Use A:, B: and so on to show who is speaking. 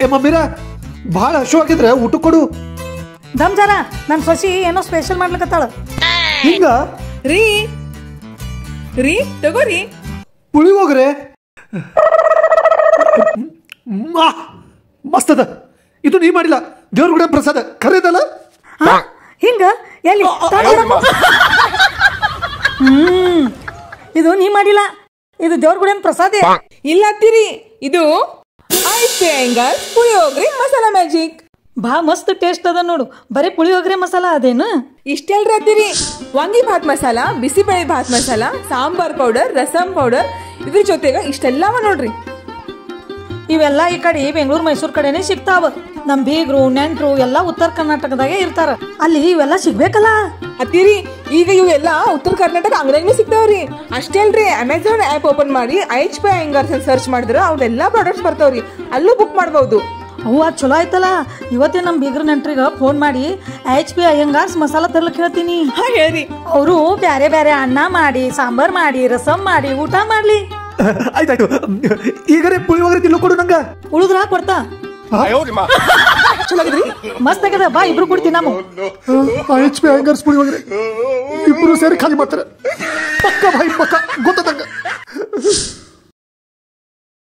A: ಏ ಮಮ್ಮಿರ ಭಾಳ ಹಶುವಾಗಿದ್ರೆ ಊಟ ಕೊಡು.
B: ದಮ್ ಜರ ನನ್ನ ಸೊಸಿ ಏನೋ ಸ್ಪೆಷಲ್ ಮಾಡ್ಲಿಕತ್ತಾಳ.
A: ಹಿಂಗ
C: ರೀ ರೀ ತಗೋರಿ
A: ಪುಳಿಯೋಗರೆ ಮಸ್ತ್ ಅದ. ಇದು ನೀ ಮಾಡಿಲ್ಲ, ದೇವ್ರ ಗುಡ ಪ್ರಸಾದ ಖರೇದಲ್ಲ.
B: ಹಿಂಗ ಎಲ್ಲಿ ಇದು ನೀ ಮಾಡಿಲ್ಲ, ಇದು ದೇವ್ರ ಗುಡಿನ ಪ್ರಸಾದ
C: ಇಲ್ಲ ಅತ್ತಿರಿ. ಇದು ಪುಳಿಯೋಗರೆ ಮಸಾಲಾ ಮ್ಯಾಜಿಕ್.
B: ಬಾ ಮಸ್ತ್ ಟೇಸ್ಟ್ ಅದ ನೋಡು. ಬರೀ ಪುಳಿಯೋಗರೆ ಮಸಾಲ ಅದೇನು?
C: ಇಷ್ಟೆಲ್ರಿ ಅತ್ತಿರಿ. ವಾಂಗಿ ಭಾತ್ ಮಸಾಲ, ಬಿಸಿಬೇಳೆ ಭಾತ್ ಮಸಾಲ, ಸಾಂಬಾರ್ ಪೌಡರ್, ರಸಂ ಪೌಡರ್, ಇದ್ರ ಜೊತೆಗ ಇಷ್ಟೆಲ್ಲವ ನೋಡ್ರಿ.
B: ಇವೆಲ್ಲ ಈ ಕಡೆ ಬೆಂಗಳೂರು ಮೈಸೂರು ಕಡೆನೆ ಸಿಗ್ತಾವ. ನಮ್ ಬೀಗರು ನೆಂಟ್ರು ಎಲ್ಲ ಉತ್ತರ ಕರ್ನಾಟಕದಾಗೆ ಇರ್ತಾರ, ಅಲ್ಲಿ ಇವೆಲ್ಲ ಸಿಗ್ಬೇಕಲ್ಲ.
C: ಅತ್ತಿರಿ ಈಗ ಇವೆಲ್ಲ ಉತ್ತರ ಕರ್ನಾಟಕ ಅಂಗಡಿಯಾಗ ಸಿಗ್ತಾವ್ರಿ. ಅಷ್ಟೇ ಅಲ್ರಿ, ಅಮೆಝಾನ್ ಆ್ಯಪ್ ಓಪನ್ ಮಾಡಿ HP ಅಯ್ಯಂಗಾರ್ಸ್ ಸರ್ಚ್ ಮಾಡಿದ್ರೆ ಅವ್ರೆಲ್ಲಾ ಪ್ರಾಡಕ್ಟ್ಸ್ ಬರ್ತಾವ್ರಿ, ಅಲ್ಲೂ ಬುಕ್ ಮಾಡ್ಬೋದು.
B: ಅವು ಅದು ಚಲೋ ಆಯ್ತಲ್ಲ. ಇವತ್ತೇ ನಮ್ಮ ಬೀಗ್ರ ನೆಂಟ್ರಿಗೆ ಫೋನ್ ಮಾಡಿ HP ಅಯ್ಯಂಗಾರ್ಸ್ ಮಸಾಲ ತರ್ಲಿಕ್ಕೆ ಹೇಳ್ತೀನಿ.
C: ಹೇಳಿ
B: ಅವರು ಬ್ಯಾರೆ ಬ್ಯಾರೆ ಅನ್ನ ಮಾಡಿ, ಸಾಂಬಾರ್ ಮಾಡಿ, ರಸಂ ಮಾಡಿ ಊಟ ಮಾಡ್ಲಿ.
A: ಆಯ್ತಾಯ್ತು, ಈಗರೇ ಪುಳಿಯೋಗರೆ ತಿನ್ನು ಕೊಡು ನಂಗ.
B: ಉಳಿದ್ರ ಕೊಡ್ತಾ ಮಸ್ತ್ ಆಗ್ಯದ. ಬಾ ಇಬ್ರು ಕೊಡ್ತೀನಿ. ನಾವು
A: HP ಅಯ್ಯಂಗಾರ್ಸ್ ಪುಳಿಯೋಗರೆ ಇಬ್ರು ಸೇರಿ ಖಾಲಿ ಮಾಡ್ತಾರೆ. ಪಕ್ಕ ಭಾಯಿ ಪಕ್ಕ.